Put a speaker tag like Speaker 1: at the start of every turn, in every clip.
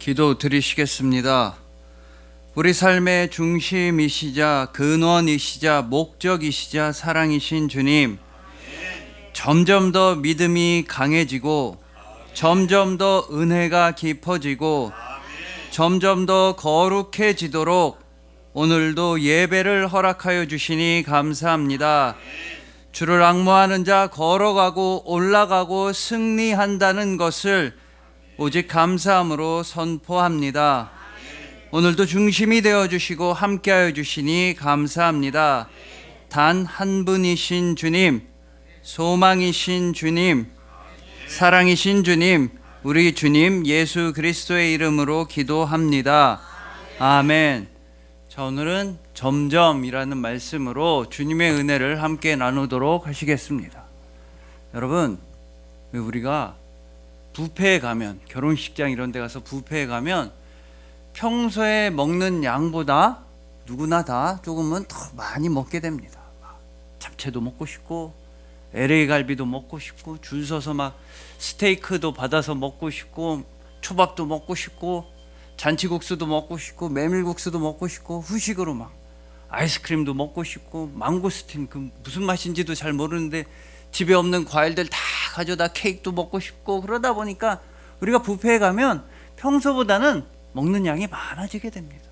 Speaker 1: 기도 드리시겠습니다. 우리 삶의 중심이시자 근원이시자 목적이시자 사랑이신 주님, 점점 더 믿음이 강해지고 점점 더 은혜가 깊어지고 점점 더 거룩해지도록 오늘도 예배를 허락하여 주시니 감사합니다. 주를 앙모하는 자 걸어가고 올라가고 승리한다는 것을 오직 감사함으로 선포합니다. 오늘도 중심이 되어주시고 함께하여 주시니 감사합니다. 단 한 분이신 주님, 소망이신 주님, 사랑이신 주님, 우리 주님 예수 그리스도의 이름으로 기도합니다. 아멘. 자, 오늘은 점점이라는 말씀으로 주님의 은혜를 함께 나누도록 하시겠습니다. 여러분, 우리가 뷔페에 가면, 결혼식장 이런 데 가서 뷔페에 가면 평소에 먹는 양보다 누구나 다 조금은 더 많이 먹게 됩니다. 잡채도 먹고 싶고 LA 갈비도 먹고 싶고 줄 서서 막 스테이크도 받아서 먹고 싶고 초밥도 먹고 싶고 잔치국수도 먹고 싶고 메밀국수도 먹고 싶고 후식으로 막 아이스크림도 먹고 싶고 망고스틴 그 무슨 맛인지도 잘 모르는데 집에 없는 과일들 다 가져다 케이크도 먹고 싶고 그러다 보니까 우리가 뷔페에 가면 평소보다는 먹는 양이 많아지게 됩니다.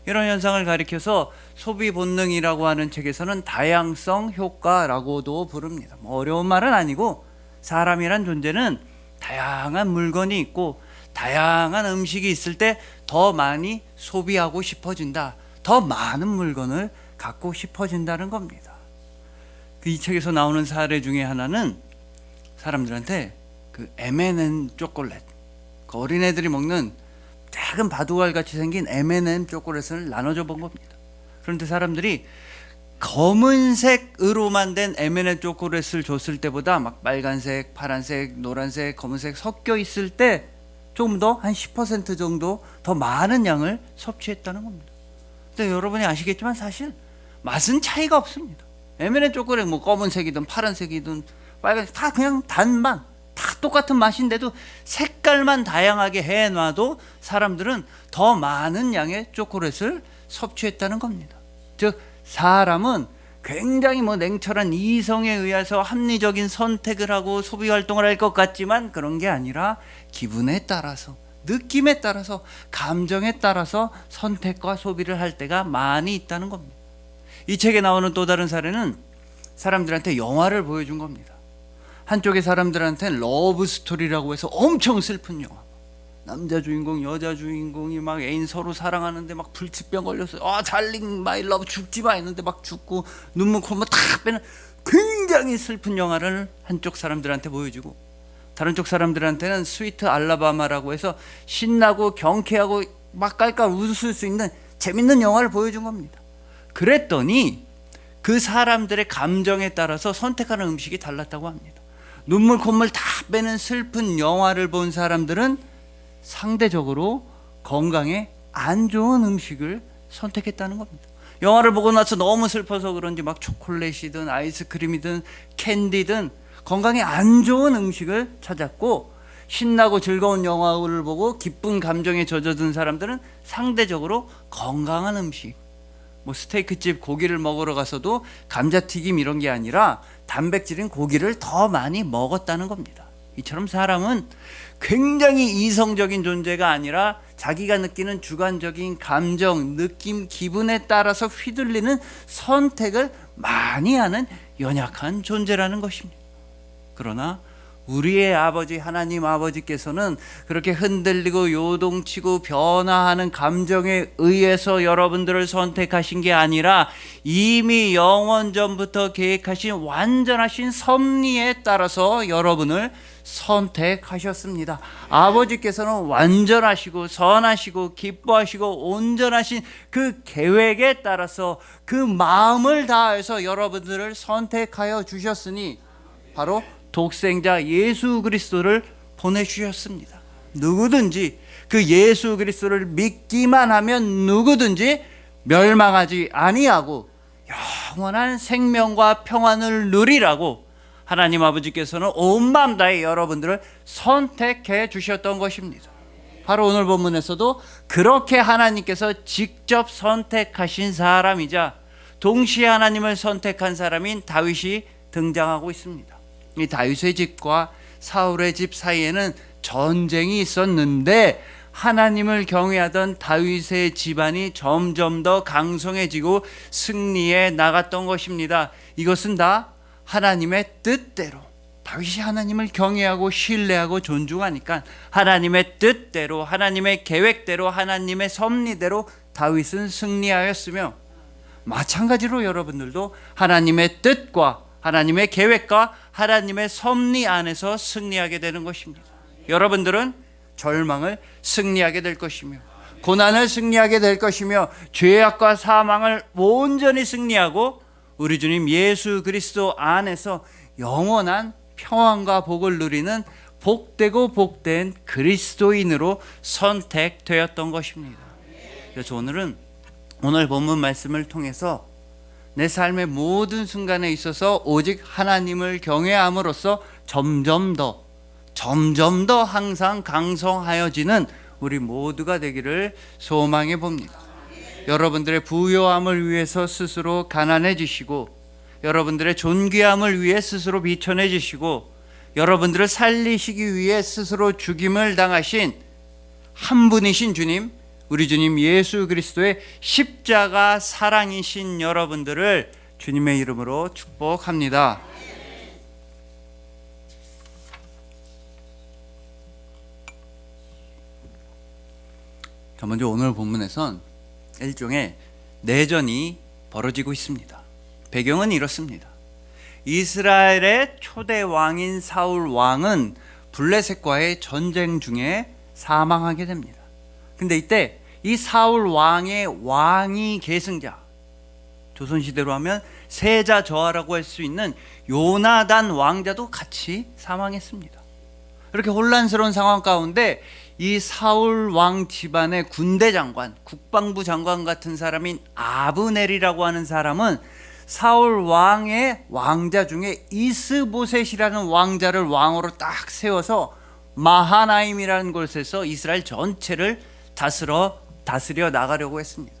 Speaker 1: 이런 현상을 가리켜서 소비 본능이라고 하는 책에서는 다양성 효과라고도 부릅니다. 뭐 어려운 말은 아니고 사람이란 존재는 다양한 물건이 있고 다양한 음식이 있을 때 더 많이 소비하고 싶어진다. 더 많은 물건을 갖고 싶어진다는 겁니다. 이 책에서 나오는 사례 중에 하나는 사람들한테 그 M&M 초콜릿, 그 어린애들이 먹는 작은 바둑알 같이 생긴 M&M 초콜릿을 나눠줘 본 겁니다. 그런데 사람들이 검은색으로만 된 M&M 초콜릿을 줬을 때보다 막 빨간색, 파란색, 노란색, 검은색 섞여 있을 때 조금 더 한 10% 정도 더 많은 양을 섭취했다는 겁니다. 근데 여러분이 아시겠지만 사실 맛은 차이가 없습니다. M&M 초콜릿 뭐 검은색이든 파란색이든 빨간색 다 그냥 단맛, 다 똑같은 맛인데도 색깔만 다양하게 해놔도 사람들은 더 많은 양의 초콜릿을 섭취했다는 겁니다. 즉 사람은 굉장히 냉철한 이성에 의해서 합리적인 선택을 하고 소비 활동을 할 것 같지만 그런 게 아니라 기분에 따라서, 느낌에 따라서, 감정에 따라서 선택과 소비를 할 때가 많이 있다는 겁니다. 이 책에 나오는 또 다른 사례는 사람들한테 영화를 보여준 겁니다. 한쪽의 사람들한테는 러브 스토리라고 해서 엄청 슬픈 영화, 남자 주인공 여자 주인공이 막 애인 서로 사랑하는데 막 불치병 걸려서 달링 마이 러브 죽지 마 했는데 막 죽고 눈물 콧물 다 빼는 굉장히 슬픈 영화를 한쪽 사람들한테 보여주고, 다른 쪽 사람들한테는 스위트 알라바마라고 해서 신나고 경쾌하고 막 깔깔 웃을 수 있는 재밌는 영화를 보여준 겁니다. 그랬더니 그 사람들의 감정에 따라서 선택하는 음식이 달랐다고 합니다. 눈물 콧물 다 빼는 슬픈 영화를 본 사람들은 상대적으로 건강에 안 좋은 음식을 선택했다는 겁니다. 영화를 보고 나서 너무 슬퍼서 그런지 막 초콜릿이든 아이스크림이든 캔디든 건강에 안 좋은 음식을 찾았고, 신나고 즐거운 영화를 보고 기쁜 감정에 젖어든 사람들은 상대적으로 건강한 음식, 뭐 스테이크집 고기를 먹으러 가서도 감자튀김 이런 게 아니라 단백질인 고기를 더 많이 먹었다는 겁니다. 이처럼 사람은 굉장히 이성적인 존재가 아니라 자기가 느끼는 주관적인 감정, 느낌, 기분에 따라서 휘둘리는 선택을 많이 하는 연약한 존재라는 것입니다. 그러나 우리의 아버지 하나님 아버지께서는 그렇게 흔들리고 요동치고 변화하는 감정에 의해서 여러분들을 선택하신 게 아니라 이미 영원 전부터 계획하신 완전하신 섭리에 따라서 여러분을 선택하셨습니다. 아버지께서는 완전하시고 선하시고 기뻐하시고 온전하신 그 계획에 따라서 그 마음을 다해서 여러분들을 선택하여 주셨으니 바로 독생자 예수 그리스도를 보내주셨습니다. 누구든지 그 예수 그리스도를 믿기만 하면 누구든지 멸망하지 아니하고 영원한 생명과 평안을 누리라고 하나님 아버지께서는 온 마음 다해 여러분들을 선택해 주셨던 것입니다. 바로 오늘 본문에서도 그렇게 하나님께서 직접 선택하신 사람이자 동시에 하나님을 선택한 사람인 다윗이 등장하고 있습니다. 이 다윗의 집과 사울의 집 사이에는 전쟁이 있었는데 하나님을 경외하던 다윗의 집안이 점점 더 강성해지고 승리해 나갔던 것입니다. 이것은 다 하나님의 뜻대로, 다윗이 하나님을 경외하고 신뢰하고 존중하니까 하나님의 뜻대로, 하나님의 계획대로, 하나님의 섭리대로 다윗은 승리하였으며, 마찬가지로 여러분들도 하나님의 뜻과 하나님의 계획과 하나님의 섭리 안에서 승리하게 되는 것입니다. 여러분들은 절망을 승리하게 될 것이며, 고난을 승리하게 될 것이며, 죄악과 사망을 온전히 승리하고 우리 주님 예수 그리스도 안에서 영원한 평안과 복을 누리는 복되고 복된 그리스도인으로 선택되었던 것입니다. 그래서 오늘 본문 말씀을 통해서 내 삶의 모든 순간에 있어서 오직 하나님을 경외함으로써 점점 더 항상 강성하여지는 우리 모두가 되기를 소망해 봅니다. 여러분들의 부요함을 위해서 스스로 가난해지시고, 여러분들의 존귀함을 위해 스스로 비천해지시고, 여러분들을 살리시기 위해 스스로 죽임을 당하신 한 분이신 주님, 우리 주님 예수 그리스도의 십자가 사랑이신 여러분들을 주님의 이름으로 축복합니다. 자, 먼저 오늘 본문에선 일종의 내전이 벌어지고 있습니다. 배경은 이렇습니다. 이스라엘의 초대 왕인 사울 왕은 블레셋과의 전쟁 중에 사망하게 됩니다. 근데 이때 이 사울 왕의 왕위 계승자, 조선시대로 하면 세자저하라고 할 수 있는 요나단 왕자도 같이 사망했습니다. 이렇게 혼란스러운 상황 가운데 이 사울 왕 집안의 군대 장관, 국방부 장관 같은 사람인 아브넬이라고 하는 사람은 사울 왕의 왕자 중에 이스보셋이라는 왕자를 왕으로 딱 세워서 마하나임이라는 곳에서 이스라엘 전체를 다스려 나가려고 했습니다.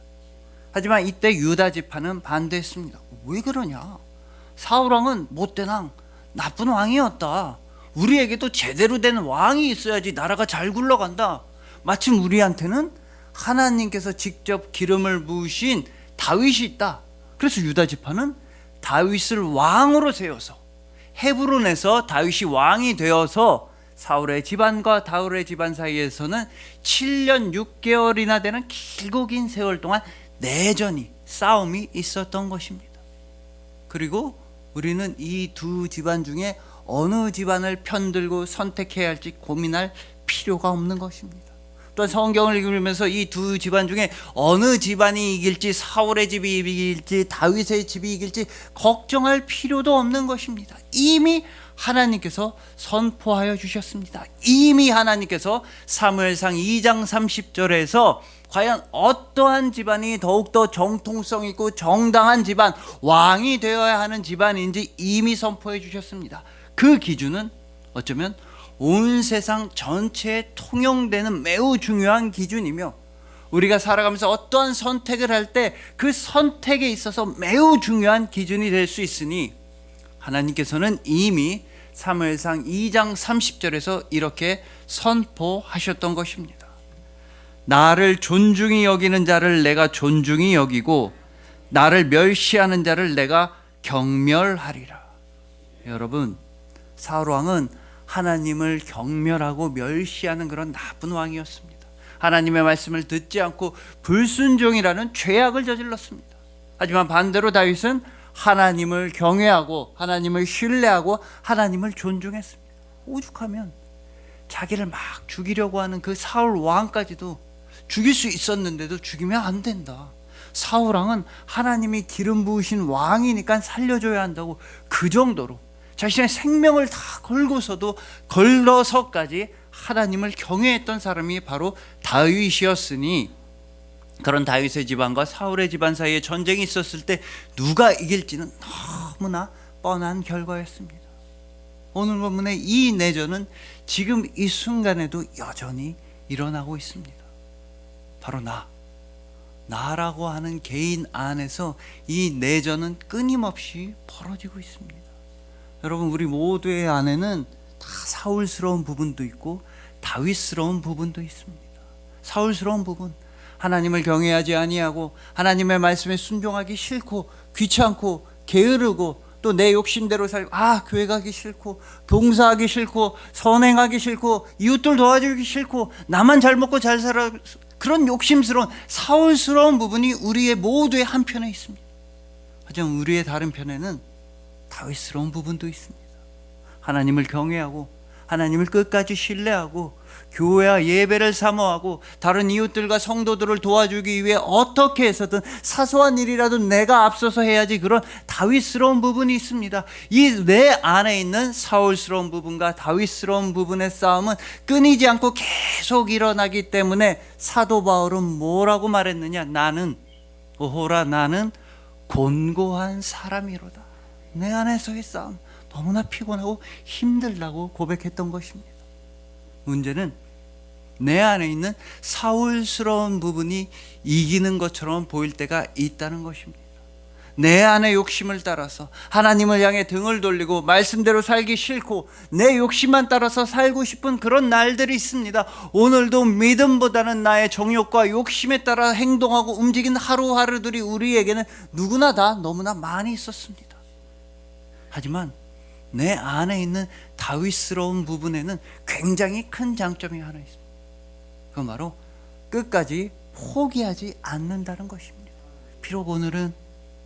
Speaker 1: 하지만 이때 유다 지파는 반대했습니다. 왜 그러냐? 사울 왕은 못된 왕, 나쁜 왕이었다. 우리에게도 제대로 된 왕이 있어야지 나라가 잘 굴러간다. 마침 우리한테는 하나님께서 직접 기름을 부으신 다윗이 있다. 그래서 유다 지파는 다윗을 왕으로 세워서 헤브론에서 다윗이 왕이 되어서 사울의 집안과 다윗의 집안 사이에서는 7년 6개월이나 되는 길고 긴 세월 동안 내전이, 싸움이 있었던 것입니다. 그리고 우리는 이 두 집안 중에 어느 집안을 편들고 선택해야 할지 고민할 필요가 없는 것입니다. 또한 성경을 읽으면서 이 두 집안 중에 어느 집안이 이길지, 사울의 집이 이길지 다윗의 집이 이길지 걱정할 필요도 없는 것입니다. 이미 하나님께서 선포하여 주셨습니다. 이미 하나님께서 사무엘상 2장 30절에서 과연 어떠한 집안이 더욱더 정통성 있고 정당한 집안, 왕이 되어야 하는 집안인지 이미 선포해 주셨습니다. 그 기준은 어쩌면 온 세상 전체에 통용되는 매우 중요한 기준이며, 우리가 살아가면서 어떠한 선택을 할 때 그 선택에 있어서 매우 중요한 기준이 될 수 있으니, 하나님께서는 이미 사무엘상 2장 30절에서 이렇게 선포하셨던 것입니다. 나를 존중히 여기는 자를 내가 존중히 여기고 나를 멸시하는 자를 내가 경멸하리라. 여러분, 사울 왕은 하나님을 경멸하고 멸시하는 그런 나쁜 왕이었습니다. 하나님의 말씀을 듣지 않고 불순종이라는 죄악을 저질렀습니다. 하지만 반대로 다윗은 하나님을 경외하고 하나님을 신뢰하고 하나님을 존중했습니다. 오죽하면 자기를 막 죽이려고 하는 그 사울 왕까지도 죽일 수 있었는데도 죽이면 안 된다. 사울 왕은 하나님이 기름 부으신 왕이니까 살려줘야 한다고 그 정도로 자신의 생명을 다 걸어서까지 하나님을 경외했던 사람이 바로 다윗이었으니, 그런 다윗의 집안과 사울의 집안 사이에 전쟁이 있었을 때 누가 이길지는 너무나 뻔한 결과였습니다. 오늘 본문의 이 내전은 지금 이 순간에도 여전히 일어나고 있습니다. 바로 나라고 하는 개인 안에서 이 내전은 끊임없이 벌어지고 있습니다. 여러분, 우리 모두의 안에는 다 사울스러운 부분도 있고 다윗스러운 부분도 있습니다. 사울스러운 부분, 하나님을 경외하지 아니하고 하나님의 말씀에 순종하기 싫고 귀찮고 게으르고 또 내 욕심대로 살고 교회 가기 싫고 봉사하기 싫고 선행하기 싫고 이웃들 도와주기 싫고 나만 잘 먹고 잘 살아, 그런 욕심스러운 사울스러운 부분이 우리의 모두의 한편에 있습니다. 하지만 우리의 다른 편에는 다윗스러운 부분도 있습니다. 하나님을 경외하고 하나님을 끝까지 신뢰하고 교회와 예배를 사모하고 다른 이웃들과 성도들을 도와주기 위해 어떻게 해서든 사소한 일이라도 내가 앞서서 해야지, 그런 다윗스러운 부분이 있습니다. 이 내 안에 있는 사울스러운 부분과 다윗스러운 부분의 싸움은 끊이지 않고 계속 일어나기 때문에 사도 바울은 뭐라고 말했느냐? 나는 곤고한 사람이로다. 내 안에서의 싸움 너무나 피곤하고 힘들다고 고백했던 것입니다. 문제는 내 안에 있는 사울스러운 부분이 이기는 것처럼 보일 때가 있다는 것입니다. 내 안의 욕심을 따라서 하나님을 향해 등을 돌리고 말씀대로 살기 싫고 내 욕심만 따라서 살고 싶은 그런 날들이 있습니다. 오늘도 믿음보다는 나의 정욕과 욕심에 따라 행동하고 움직이는 하루하루들이 우리에게는 누구나 다 너무나 많이 있었습니다. 하지만 내 안에 있는 다윗스러운 부분에는 굉장히 큰 장점이 하나 있습니다. 그건 바로 끝까지 포기하지 않는다는 것입니다. 비록 오늘은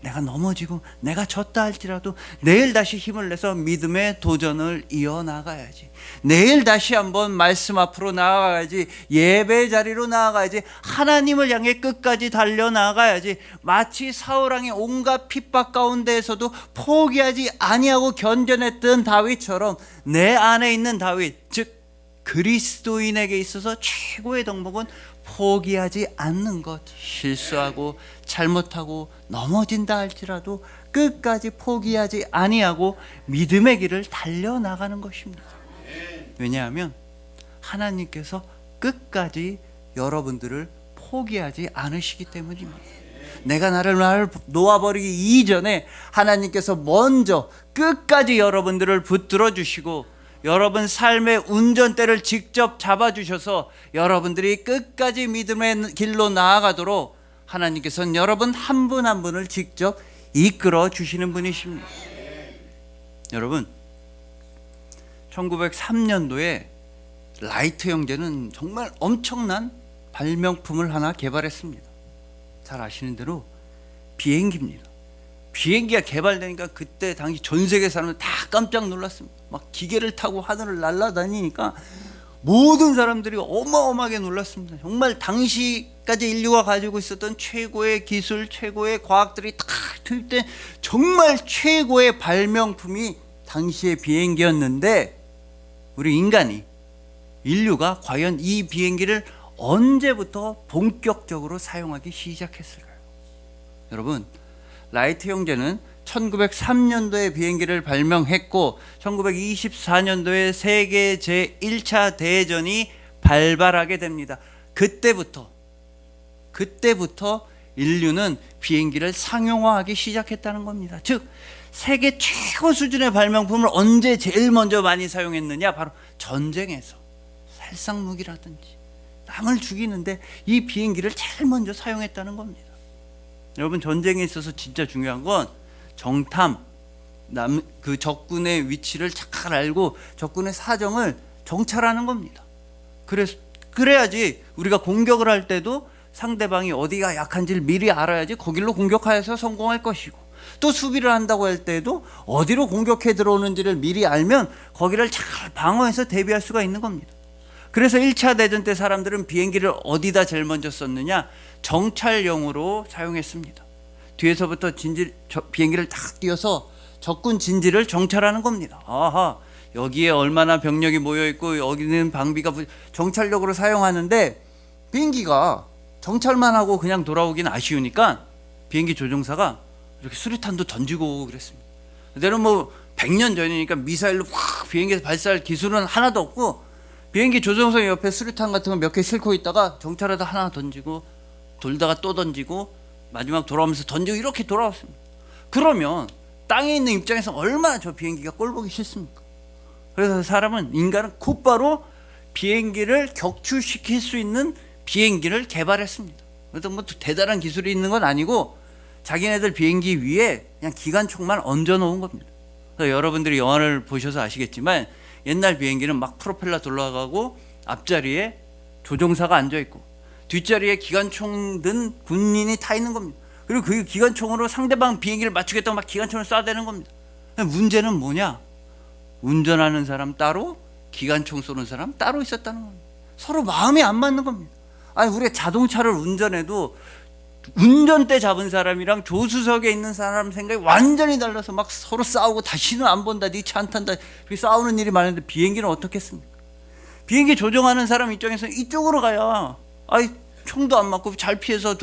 Speaker 1: 내가 넘어지고 내가 졌다 할지라도 내일 다시 힘을 내서 믿음의 도전을 이어나가야지, 내일 다시 한번 말씀 앞으로 나아가야지, 예배 자리로 나아가야지, 하나님을 향해 끝까지 달려나가야지. 마치 사울왕의 온갖 핍박 가운데에서도 포기하지 아니하고 견뎌냈던 다윗처럼 내 안에 있는 다윗, 즉 그리스도인에게 있어서 최고의 덕목은 포기하지 않는 것. 실수하고 잘못하고 넘어진다 할지라도 끝까지 포기하지 아니하고 믿음의 길을 달려나가는 것입니다. 왜냐하면 하나님께서 끝까지 여러분들을 포기하지 않으시기 때문입니다. 내가 나를 놓아버리기 이전에 하나님께서 먼저 끝까지 여러분들을 붙들어 주시고 여러분 삶의 운전대를 직접 잡아주셔서 여러분들이 끝까지 믿음의 길로 나아가도록 하나님께서는 여러분 한 분 한 분을 직접 이끌어 주시는 분이십니다. 여러분, 1903년도에 라이트 형제는 정말 엄청난 발명품을 하나 개발했습니다. 잘 아시는 대로 비행기입니다. 비행기가 개발되니까 그때 당시 전 세계 사람들 다 깜짝 놀랐습니다. 막 기계를 타고 하늘을 날아다니니까 모든 사람들이 어마어마하게 놀랐습니다. 정말 당시까지 인류가 가지고 있었던 최고의 기술, 최고의 과학들이 다 투입된 정말 최고의 발명품이 당시의 비행기였는데, 우리 인류가 과연 이 비행기를 언제부터 본격적으로 사용하기 시작했을까요? 여러분, 라이트 형제는 1903년도에 비행기를 발명했고 1924년도에 세계 제1차 대전이 발발하게 됩니다. 그때부터 인류는 비행기를 상용화하기 시작했다는 겁니다. 즉 세계 최고 수준의 발명품을 언제 제일 먼저 많이 사용했느냐? 바로 전쟁에서 살상무기라든지 남을 죽이는데 이 비행기를 제일 먼저 사용했다는 겁니다. 여러분, 전쟁에 있어서 진짜 중요한 건 정탐, 그 적군의 위치를 잘 알고 적군의 사정을 정찰하는 겁니다. 그래야지 우리가 공격을 할 때도 상대방이 어디가 약한지를 미리 알아야지 거길로 공격하여서 성공할 것이고, 또 수비를 한다고 할 때도 어디로 공격해 들어오는지를 미리 알면 거기를 잘 방어해서 대비할 수가 있는 겁니다. 그래서 1차 대전 때 사람들은 비행기를 어디다 제일 먼저 썼느냐? 정찰용으로 사용했습니다. 뒤에서부터 비행기를 딱 띄워서 적군 진지를 정찰하는 겁니다. 아하, 여기에 얼마나 병력이 모여있고 여기는 방비가 정찰력으로 사용하는데, 비행기가 정찰만 하고 그냥 돌아오기는 아쉬우니까 비행기 조종사가 이렇게 수류탄도 던지고 그랬습니다. 그때는 100년 전이니까 미사일로 확 비행기에서 발사할 기술은 하나도 없고 비행기 조종석 옆에 수류탄 같은 거 몇 개 싣고 있다가 정찰하다 하나 던지고 돌다가 또 던지고 마지막 돌아오면서 던지고 이렇게 돌아왔습니다. 그러면 땅에 있는 입장에서 얼마나 저 비행기가 꼴보기 싫습니까? 그래서 인간은 곧바로 비행기를 격추시킬 수 있는 비행기를 개발했습니다. 그래서 뭐 대단한 기술이 있는 건 아니고 자기네들 비행기 위에 그냥 기관총만 얹어 놓은 겁니다. 그래서 여러분들이 영화를 보셔서 아시겠지만 옛날 비행기는 막 프로펠러 돌아가고 앞자리에 조종사가 앉아 있고 뒷자리에 기관총 든 군인이 타 있는 겁니다. 그리고 그 기관총으로 상대방 비행기를 맞추겠다고 막 기관총을 쏴대는 겁니다. 문제는 뭐냐? 운전하는 사람 따로 기관총 쏘는 사람 따로 있었다는 겁니다. 서로 마음이 안 맞는 겁니다. 아니 우리가 자동차를 운전해도 운전대 잡은 사람이랑 조수석에 있는 사람 생각이 완전히 달라서 막 서로 싸우고 다시는 안 본다, 네 차 안 탄다, 싸우는 일이 많은데 비행기는 어떻겠습니까? 비행기 조종하는 사람 입장에서는 이쪽으로 가야 아이 총도 안 맞고 잘 피해서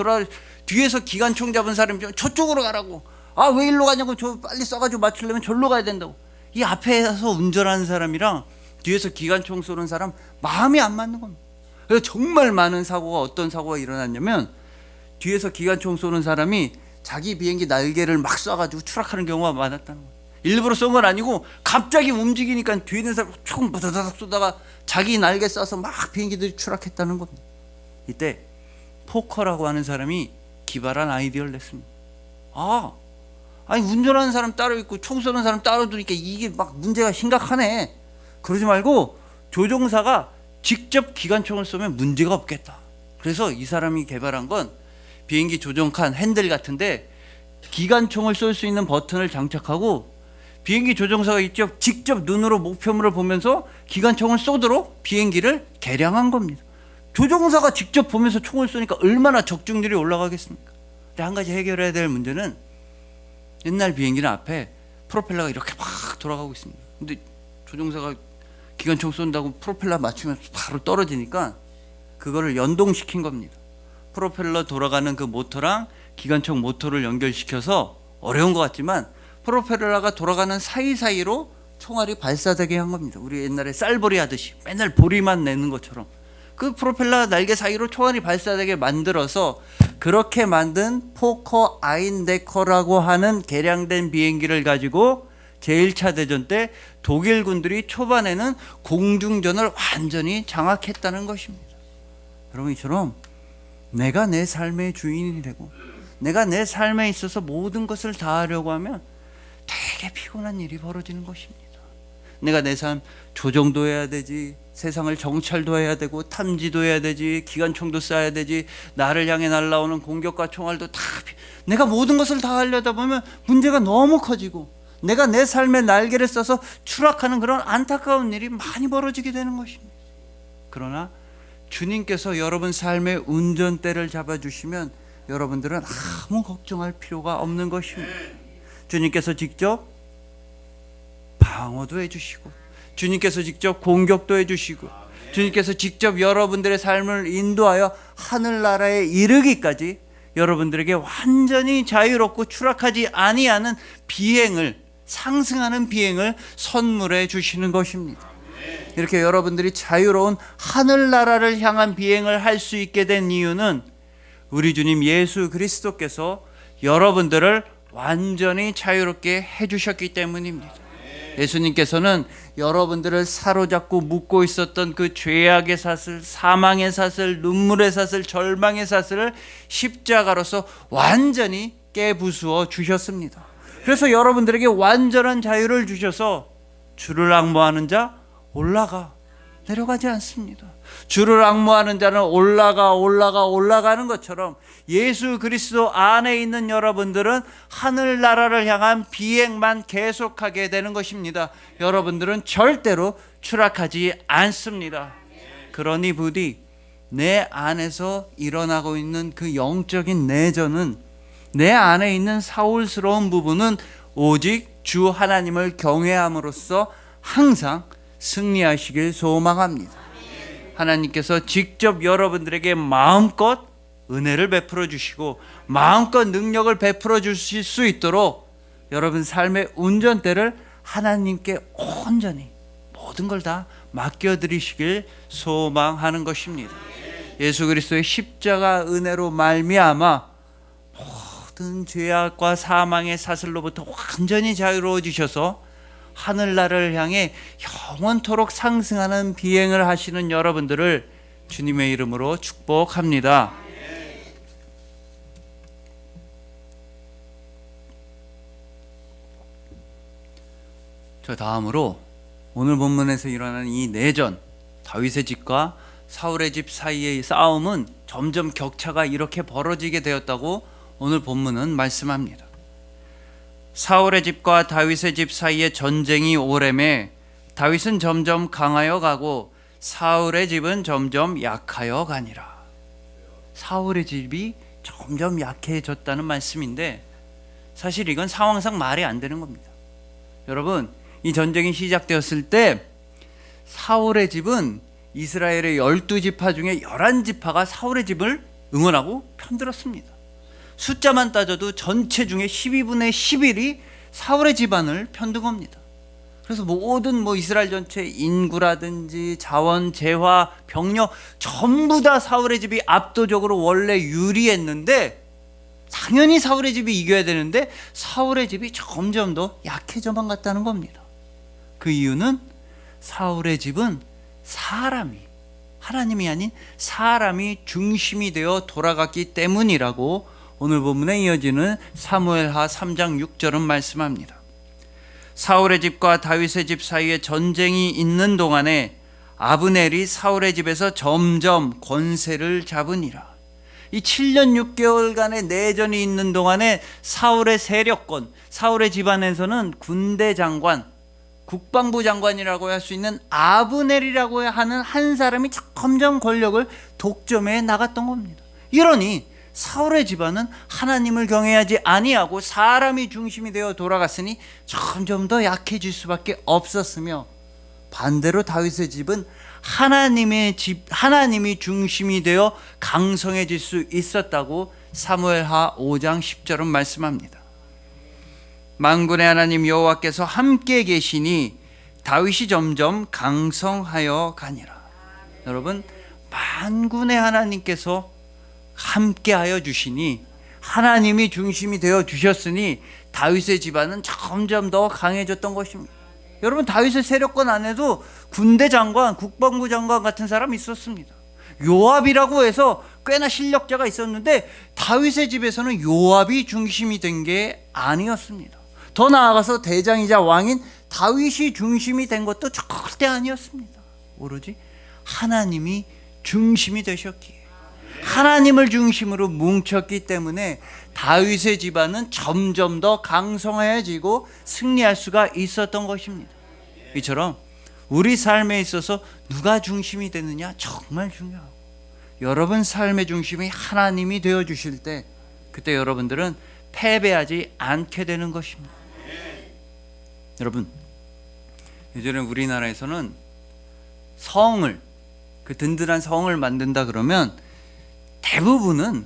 Speaker 1: 뒤에서 기관총 잡은 사람이 저쪽으로 가라고. 아 왜 일로 가냐고, 저 빨리 쏴가지고 맞추려면 절로 가야 된다고. 이 앞에서 운전하는 사람이랑 뒤에서 기관총 쏘는 사람 마음이 안 맞는 겁니다. 그래서 정말 많은 사고가, 어떤 사고가 일어났냐면 뒤에서 기관총 쏘는 사람이 자기 비행기 날개를 막 쏴가지고 추락하는 경우가 많았다는 거예요. 일부러 쏜 건 아니고 갑자기 움직이니까 뒤에 있는 사람 총 바다닥 쏘다가 자기 날개 쏴서 막 비행기들이 추락했다는 겁니다. 이때 포커라고 하는 사람이 기발한 아이디어를 냈습니다. 아니 운전하는 사람 따로 있고 총 쏘는 사람 따로 두니까 이게 막 문제가 심각하네. 그러지 말고 조종사가 직접 기관총을 쏘면 문제가 없겠다. 그래서 이 사람이 개발한 건 비행기 조종칸 핸들 같은데 기관총을 쏠 수 있는 버튼을 장착하고 비행기 조종사가 직접 눈으로 목표물을 보면서 기관총을 쏘도록 비행기를 개량한 겁니다. 조종사가 직접 보면서 총을 쏘니까 얼마나 적중률이 올라가겠습니까? 근데 한 가지 해결해야 될 문제는 옛날 비행기는 앞에 프로펠러가 이렇게 막 돌아가고 있습니다. 근데 조종사가 기관총 쏜다고 프로펠러 맞추면 바로 떨어지니까 그거를 연동시킨 겁니다. 프로펠러 돌아가는 그 모터랑 기관총 모터를 연결시켜서 어려운 것 같지만 프로펠러가 돌아가는 사이사이로 총알이 발사되게 한 겁니다. 우리 옛날에 쌀보리 하듯이 맨날 보리만 내는 것처럼 그 프로펠러 날개 사이로 총알이 발사되게 만들어서 그렇게 만든 포커 아인데커라고 하는 개량된 비행기를 가지고 제1차 대전 때 독일 군들이 초반에는 공중전을 완전히 장악했다는 것입니다. 여러분, 이처럼 내가 내 삶의 주인이 되고 내가 내 삶에 있어서 모든 것을 다 하려고 하면 되게 피곤한 일이 벌어지는 것입니다. 내가 내 삶 조정도 해야 되지, 세상을 정찰도 해야 되고 탐지도 해야 되지, 기관총도 쏴야 되지, 나를 향해 날아오는 공격과 총알도 다 내가 모든 것을 다 하려다 보면 문제가 너무 커지고 내가 내 삶의 날개를 써서 추락하는 그런 안타까운 일이 많이 벌어지게 되는 것입니다. 그러나 주님께서 여러분 삶의 운전대를 잡아주시면 여러분들은 아무 걱정할 필요가 없는 것입니다. 주님께서 직접 방어도 해주시고 주님께서 직접 공격도 해주시고 주님께서 직접 여러분들의 삶을 인도하여 하늘나라에 이르기까지 여러분들에게 완전히 자유롭고 추락하지 아니하는 비행을, 상승하는 비행을 선물해 주시는 것입니다. 이렇게 여러분들이 자유로운 하늘나라를 향한 비행을 할 수 있게 된 이유는 우리 주님 예수 그리스도께서 여러분들을 완전히 자유롭게 해주셨기 때문입니다. 예수님께서는 여러분들을 사로잡고 묶고 있었던 그 죄악의 사슬, 사망의 사슬, 눈물의 사슬, 절망의 사슬을 십자가로서 완전히 깨부수어 주셨습니다. 그래서 여러분들에게 완전한 자유를 주셔서 주를 앙모하는 자 올라가, 내려가지 않습니다. 주를 앙모하는 자는 올라가는 것처럼 예수 그리스도 안에 있는 여러분들은 하늘나라를 향한 비행만 계속하게 되는 것입니다. 여러분들은 절대로 추락하지 않습니다. 그러니 부디 내 안에서 일어나고 있는 그 영적인 내전은, 내 안에 있는 사울스러운 부분은 오직 주 하나님을 경외함으로써 항상 승리하시길 소망합니다. 하나님께서 직접 여러분들에게 마음껏 은혜를 베풀어 주시고 마음껏 능력을 베풀어 주실 수 있도록 여러분 삶의 운전대를 하나님께 온전히 모든 걸 다 맡겨드리시길 소망하는 것입니다. 예수 그리스도의 십자가 은혜로 말미암아 모든 죄악과 사망의 사슬로부터 완전히 자유로워지셔서 하늘나라를 향해 영원토록 상승하는 비행을 하시는 여러분들을 주님의 이름으로 축복합니다. 저 다음으로 오늘 본문에서 일어나는 이 내전, 다윗의 집과 사울의 집 사이의 싸움은 점점 격차가 이렇게 벌어지게 되었다고 오늘 본문은 말씀합니다. 사울의 집과 다윗의 집 사이의 전쟁이 오래매 다윗은 점점 강하여 가고 사울의 집은 점점 약하여 가니라. 사울의 집이 점점 약해졌다는 말씀인데 사실 이건 상황상 말이 안 되는 겁니다. 여러분, 이 전쟁이 시작되었을 때 사울의 집은 이스라엘의 12지파 중에 11지파가 사울의 집을 응원하고 편들었습니다. 숫자만 따져도 전체 중에 12분의 11이 사울의 집안을 편든 겁니다. 그래서 모든 이스라엘 전체 인구라든지 자원, 재화, 병력 전부 다 사울의 집이 압도적으로 원래 유리했는데 당연히 사울의 집이 이겨야 되는데 사울의 집이 점점 더 약해져만 갔다는 겁니다. 그 이유는 사울의 집은 하나님이 아닌 사람이 중심이 되어 돌아갔기 때문이라고 오늘 본문에 이어지는 사무엘하 3장 6절은 말씀합니다. 사울의 집과 다윗의 집 사이에 전쟁이 있는 동안에 아브넬이 사울의 집에서 점점 권세를 잡으니라. 이 7년 6개월간의 내전이 있는 동안에 사울의 세력권, 사울의 집안에서는 군대 장관, 국방부 장관이라고 할 수 있는 아브넬이라고 하는 한 사람이 점점 권력을 독점해 나갔던 겁니다. 이러니 사울의 집안은 하나님을 경외하지 아니하고 사람이 중심이 되어 돌아갔으니 점점 더 약해질 수밖에 없었으며, 반대로 다윗의 집은 하나님이 중심이 되어 강성해질 수 있었다고 사무엘하 5장 10절은 말씀합니다. 만군의 하나님 여호와께서 함께 계시니 다윗이 점점 강성하여 가니라. 여러분, 만군의 하나님께서 함께하여 주시니, 하나님이 중심이 되어 주셨으니 다윗의 집안은 점점 더 강해졌던 것입니다. 여러분, 다윗의 세력권 안에도 군대 장관, 국방부 장관 같은 사람이 있었습니다. 요압이라고 해서 꽤나 실력자가 있었는데 다윗의 집에서는 요압이 중심이 된 게 아니었습니다. 더 나아가서 대장이자 왕인 다윗이 중심이 된 것도 절대 아니었습니다. 오로지 하나님이 중심이 되셨기에, 하나님을 중심으로 뭉쳤기 때문에 다윗의 집안은 점점 더 강성해지고 승리할 수가 있었던 것입니다. 이처럼 우리 삶에 있어서 누가 중심이 되느냐 정말 중요하고, 여러분 삶의 중심이 하나님이 되어주실 때 그때 여러분들은 패배하지 않게 되는 것입니다. 여러분, 예전에 우리나라에서는 그 든든한 성을 만든다 그러면 대부분은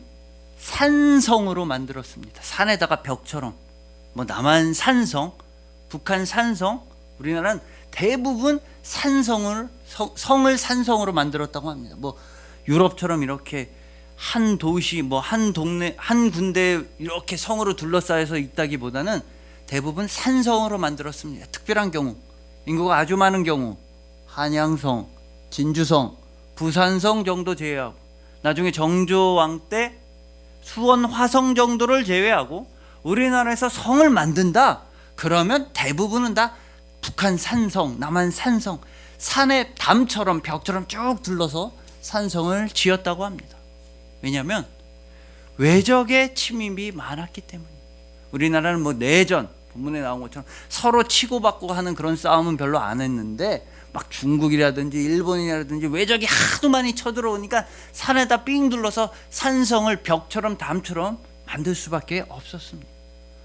Speaker 1: 산성으로 만들었습니다. 산에다가 벽처럼, 남한 산성, 북한 산성, 우리나라는 대부분 성을 산성으로 만들었다고 합니다. 유럽처럼 이렇게 한 도시, 한 동네, 한 군데 이렇게 성으로 둘러싸여서 있다기보다는 대부분 산성으로 만들었습니다. 특별한 경우, 인구가 아주 많은 경우 한양성, 진주성, 부산성 정도 제외하고, 나중에 정조왕 때 수원 화성 정도를 제외하고 우리나라에서 성을 만든다 그러면 대부분은 다 북한 산성, 남한 산성, 산의 담처럼 벽처럼 쭉 둘러서 산성을 지었다고 합니다. 왜냐하면 외적의 침입이 많았기 때문입니다. 우리나라는 내전, 본문에 나온 것처럼 서로 치고받고 하는 그런 싸움은 별로 안 했는데, 막 중국이라든지 일본이라든지 외적이 하도 많이 쳐들어오니까 산에다 삥 둘러서 산성을 벽처럼 담처럼 만들 수밖에 없었습니다.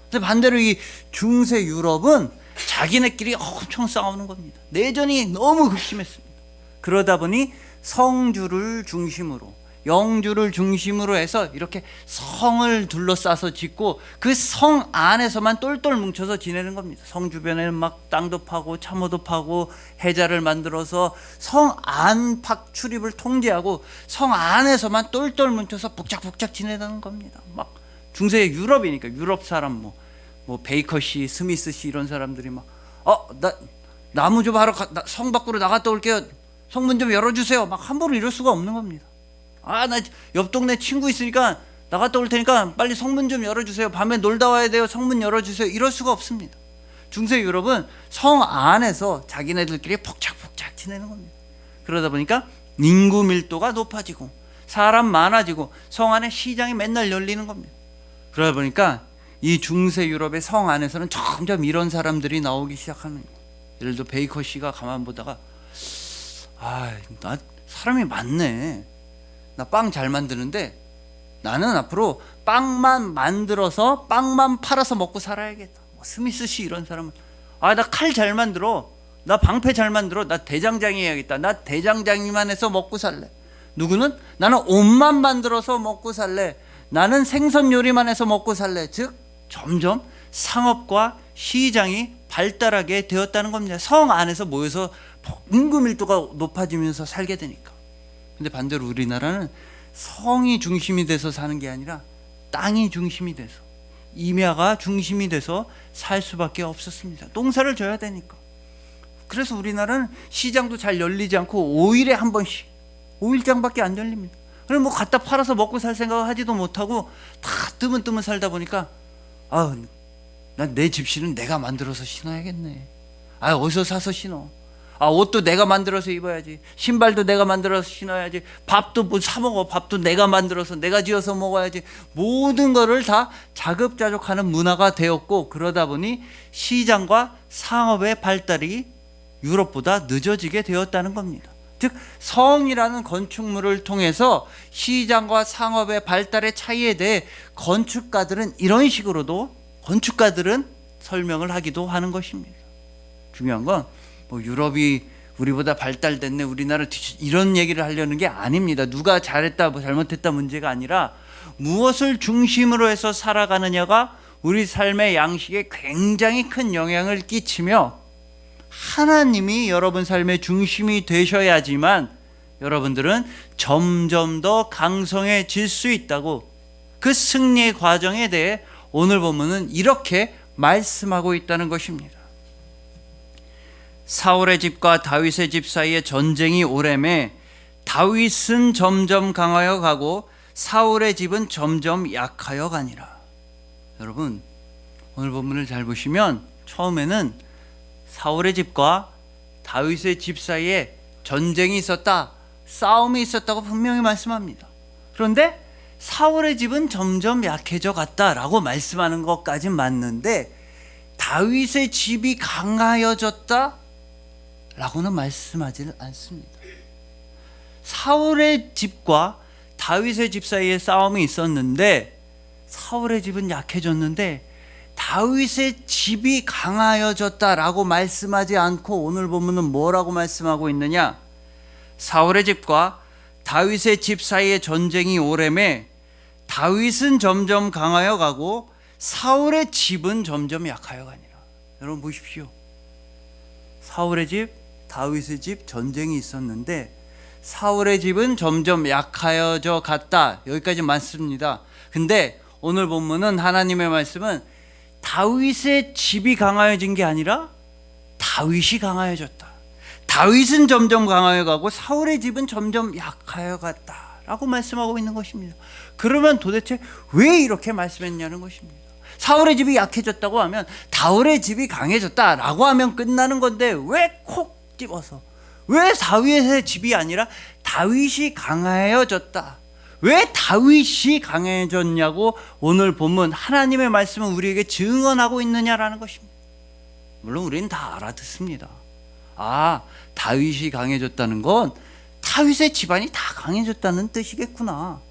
Speaker 1: 근데 반대로 이 중세 유럽은 자기네끼리 엄청 싸우는 겁니다. 내전이 너무 극심했습니다. 그러다 보니 성주를 중심으로 영주를 중심으로 해서 이렇게 성을 둘러싸서 짓고 그 성 안에서만 똘똘 뭉쳐서 지내는 겁니다. 성 주변에는 막 땅도 파고 참호도 파고 해자를 만들어서 성 안팎 출입을 통제하고 성 안에서만 똘똘 뭉쳐서 복작복작 지내는 겁니다. 막 중세 유럽이니까 유럽 사람 뭐 베이커 씨, 스미스 씨 이런 사람들이 막 나 나무 좀 하러 성 밖으로 나갔다 올게요. 성문 좀 열어주세요. 막 함부로 이럴 수가 없는 겁니다. 나 옆 동네 친구 있으니까 나갔다 올 테니까 빨리 성문 좀 열어주세요. 밤에 놀다 와야 돼요. 성문 열어주세요. 이럴 수가 없습니다. 중세 유럽은 성 안에서 자기네들끼리 폭작폭작 지내는 겁니다. 그러다 보니까 인구 밀도가 높아지고 사람 많아지고 성 안에 시장이 맨날 열리는 겁니다. 그러다 보니까 이 중세 유럽의 성 안에서는 점점 이런 사람들이 나오기 시작하는 거예요. 예를 들어 베이커 씨가 가만 보다가 나 사람이 많네. 나 빵 잘 만드는데 나는 앞으로 빵만 만들어서 빵만 팔아서 먹고 살아야겠다. 스미스 씨 이런 사람은 나 칼 잘 만들어. 나 방패 잘 만들어. 나 대장장이 해야겠다. 나 대장장이만 해서 먹고 살래. 누구는 나는 옷만 만들어서 먹고 살래. 나는 생선 요리만 해서 먹고 살래. 즉 점점 상업과 시장이 발달하게 되었다는 겁니다. 성 안에서 모여서 인구 밀도가 높아지면서 살게 되니까. 근데 반대로 우리나라는 성이 중심이 돼서 사는 게 아니라 땅이 중심이 돼서 임야가 중심이 돼서 살 수밖에 없었습니다. 농사를 져야 되니까. 그래서 우리나라는 시장도 잘 열리지 않고 5일에 한 번씩 5일장밖에 안 열립니다. 그럼 뭐 갖다 팔아서 먹고 살 생각을 하지도 못하고 다 뜨문뜨문 살다 보니까 난 내 집신은 내가 만들어서 신어야겠네. 어디서 사서 신어. 옷도 내가 만들어서 입어야지. 신발도 내가 만들어서 신어야지. 밥도 뭐 사 먹어. 밥도 내가 만들어서 내가 지어서 먹어야지. 모든 거를 다 자급자족하는 문화가 되었고, 그러다 보니 시장과 상업의 발달이 유럽보다 늦어지게 되었다는 겁니다. 즉 성이라는 건축물을 통해서 시장과 상업의 발달의 차이에 대해 건축가들은 이런 식으로도 건축가들은 설명을 하기도 하는 것입니다. 중요한 건 유럽이 우리보다 발달됐네, 우리나라 이런 얘기를 하려는 게 아닙니다. 누가 잘했다 잘못했다 문제가 아니라 무엇을 중심으로 해서 살아가느냐가 우리 삶의 양식에 굉장히 큰 영향을 끼치며, 하나님이 여러분 삶의 중심이 되셔야지만 여러분들은 점점 더 강성해질 수 있다고, 그 승리의 과정에 대해 오늘 본문은 이렇게 말씀하고 있다는 것입니다. 사울의 집과 다윗의 집 사이에 전쟁이 오래매 다윗은 점점 강하여 가고 사울의 집은 점점 약하여 가니라. 여러분 오늘 본문을 잘 보시면 처음에는 사울의 집과 다윗의 집 사이에 전쟁이 있었다, 싸움이 있었다고 분명히 말씀합니다. 그런데 사울의 집은 점점 약해져 갔다라고 말씀하는 것까진 맞는데 다윗의 집이 강하여졌다 라고는 말씀하지 않습니다. 사울의 집과 다윗의 집 사이에 싸움이 있었는데 사울의 집은 약해졌는데 다윗의 집이 강하여졌다라고 말씀하지 않고 오늘 본문은 뭐라고 말씀하고 있느냐? 사울의 집과 다윗의 집 사이에 전쟁이 오래매 다윗은 점점 강하여 가고 사울의 집은 점점 약하여 가니라. 여러분 보십시오. 사울의 집, 다윗의 집 전쟁이 있었는데 사울의 집은 점점 약하여져 갔다. 여기까지 맞습니다. 근데 오늘 본문은 하나님의 말씀은 다윗의 집이 강하여진 게 아니라 다윗이 강하여졌다. 다윗은 점점 강하여 가고 사울의 집은 점점 약하여 갔다 라고 말씀하고 있는 것입니다. 그러면 도대체 왜 이렇게 말씀했냐는 것입니다. 사울의 집이 약해졌다고 하면 다윗의 집이 강해졌다라고 하면 끝나는 건데 왜 콕 집어서 왜 다윗의 집이 아니라 다윗이 강해졌다, 왜 다윗이 강해졌냐고 오늘 본문 하나님의 말씀은 우리에게 증언하고 있느냐라는 것입니다. 물론 우리는 다 알아듣습니다. 다윗이 강해졌다는 건 다윗의 집안이 다 강해졌다는 뜻이겠구나.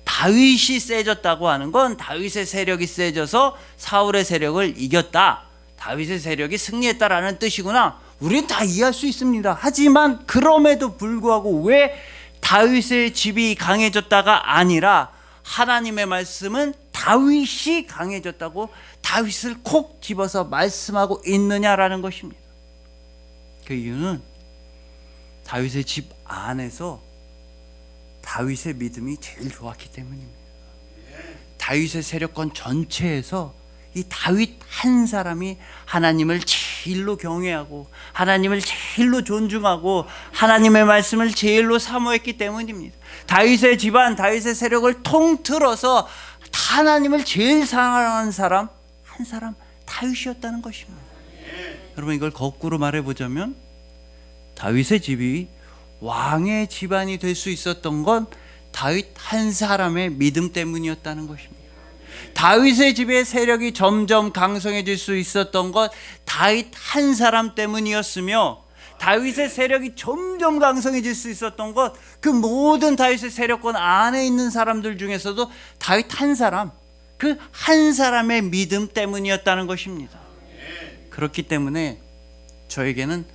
Speaker 1: 다윗이 세졌다고 하는 건 다윗의 세력이 세져서 사울의 세력을 이겼다, 다윗의 세력이 승리했다라는 뜻이구나. 우리는 다 이해할 수 있습니다. 하지만 그럼에도 불구하고 왜 다윗의 집이 강해졌다가 아니라 하나님의 말씀은 다윗이 강해졌다고 다윗을 콕 집어서 말씀하고 있느냐라는 것입니다. 그 이유는 다윗의 집 안에서 다윗의 믿음이 제일 좋았기 때문입니다. 다윗의 세력권 전체에서 이 다윗 한 사람이 하나님을 제일로 경외하고 하나님을 제일로 존중하고 하나님의 말씀을 제일로 사모했기 때문입니다. 다윗의 집안, 다윗의 세력을 통틀어서 하나님을 제일 사랑하는 사람 한 사람 다윗이었다는 것입니다. 여러분, 이걸 거꾸로 말해보자면 다윗의 집이 왕의 집안이 될 수 있었던 건 다윗 한 사람의 믿음 때문이었다는 것입니다. 다윗의 집의 세력이 점점 강성해질 수 있었던 것 다윗 한 사람 때문이었으며, 다윗의 세력이 점점 강성해질 수 있었던 것 그 모든 다윗의 세력권 안에 있는 사람들 중에서도 다윗 한 사람, 그 한 사람의 믿음 때문이었다는 것입니다. 그렇기 때문에 저에게는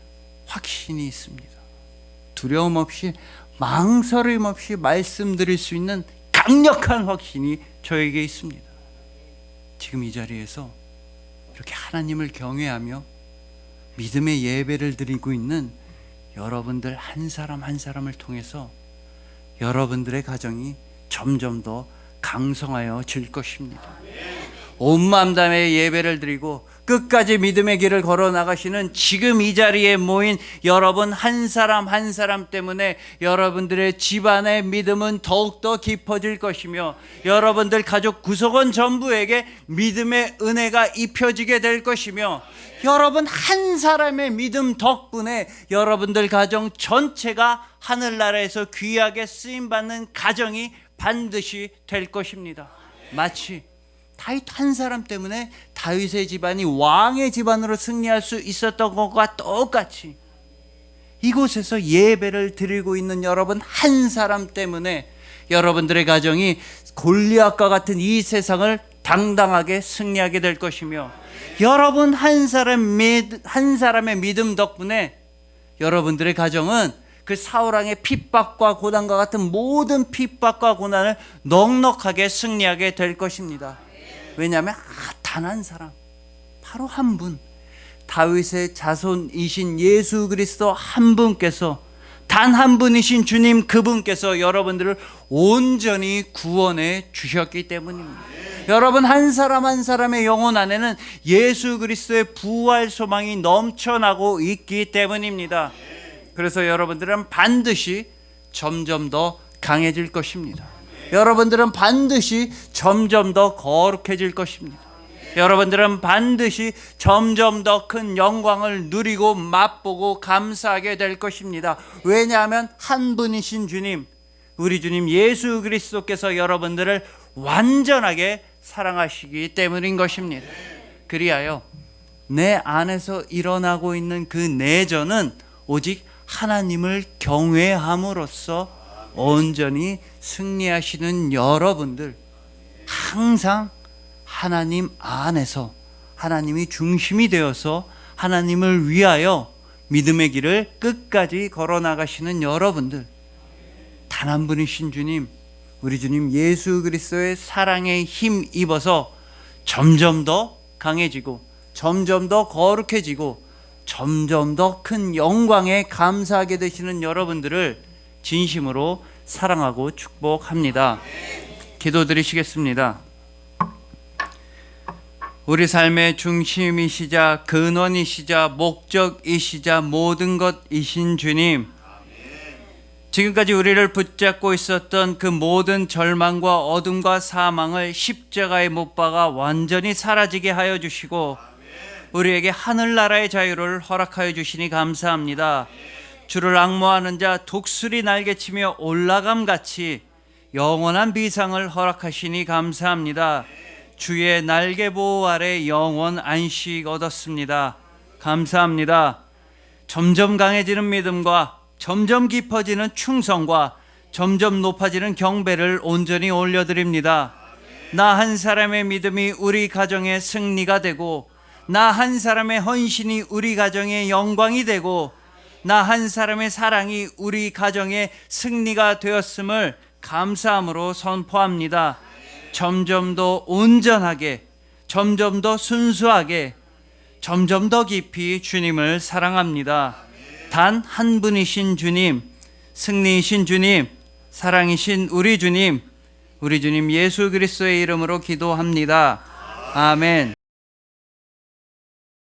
Speaker 1: 확신이 있습니다. 두려움 없이 망설임 없이 말씀드릴 수 있는 강력한 확신이 저에게 있습니다. 지금 이 자리에서 이렇게 하나님을 경외하며 믿음의 예배를 드리고 있는 여러분들 한 사람 한 사람을 통해서 여러분들의 가정이 점점 더 강성하여질 것입니다. 온 마음 다해 예배를 드리고 끝까지 믿음의 길을 걸어 나가시는 지금 이 자리에 모인 여러분 한 사람 한 사람 때문에 여러분들의 집안의 믿음은 더욱더 깊어질 것이며, 여러분들 가족 구성원 전부에게 믿음의 은혜가 입혀지게 될 것이며, 여러분 한 사람의 믿음 덕분에 여러분들 가정 전체가 하늘나라에서 귀하게 쓰임받는 가정이 반드시 될 것입니다. 마치 다윗 한 사람 때문에 다윗의 집안이 왕의 집안으로 승리할 수 있었던 것과 똑같이 이곳에서 예배를 드리고 있는 여러분 한 사람 때문에 여러분들의 가정이 골리앗과 같은 이 세상을 당당하게 승리하게 될 것이며, 여러분 한 사람의 믿음 덕분에 여러분들의 가정은 그 사울왕의 핍박과 고난과 같은 모든 핍박과 고난을 넉넉하게 승리하게 될 것입니다. 왜냐하면 단 한 사람, 바로 한 분, 다윗의 자손이신 예수 그리스도 한 분께서, 단 한 분이신 주님 그분께서 여러분들을 온전히 구원해 주셨기 때문입니다. 여러분 한 사람 한 사람의 영혼 안에는 예수 그리스도의 부활 소망이 넘쳐나고 있기 때문입니다. 그래서 여러분들은 반드시 점점 더 강해질 것입니다. 여러분들은 반드시 점점 더 거룩해질 것입니다. 여러분들은 반드시 점점 더 큰 영광을 누리고 맛보고 감사하게 될 것입니다. 왜냐하면 한 분이신 주님, 우리 주님 예수 그리스도께서 여러분들을 완전하게 사랑하시기 때문인 것입니다. 그리하여 내 안에서 일어나고 있는 그 내전은 오직 하나님을 경외함으로써 온전히 승리하시는 여러분들, 항상 하나님 안에서 하나님이 중심이 되어서 하나님을 위하여 믿음의 길을 끝까지 걸어 나가시는 여러분들, 단 한 분이신 주님, 우리 주님 예수 그리스도의 사랑에 힘 입어서 점점 더 강해지고 점점 더 거룩해지고 점점 더 큰 영광에 감사하게 되시는 여러분들을 진심으로 사랑하고 축복합니다. 기도드리시겠습니다. 우리 삶의 중심이시자 근원이시자 목적이시자 모든 것이신 주님, 지금까지 우리를 붙잡고 있었던 그 모든 절망과 어둠과 사망을 십자가에 못 박아 완전히 사라지게 하여 주시고 우리에게 하늘나라의 자유를 허락하여 주시니 감사합니다. 주를 앙모하는 자 독수리 날개치며 올라감같이 영원한 비상을 허락하시니 감사합니다. 주의 날개 보호 아래 영원 안식 얻었습니다. 감사합니다. 점점 강해지는 믿음과 점점 깊어지는 충성과 점점 높아지는 경배를 온전히 올려드립니다. 나 한 사람의 믿음이 우리 가정의 승리가 되고, 나 한 사람의 헌신이 우리 가정의 영광이 되고, 나 한 사람의 사랑이 우리 가정의 승리가 되었음을 감사함으로 선포합니다. 점점 더 온전하게, 점점 더 순수하게, 점점 더 깊이 주님을 사랑합니다. 단 한 분이신 주님, 승리이신 주님, 사랑이신 우리 주님 예수 그리스도의 이름으로 기도합니다. 아멘.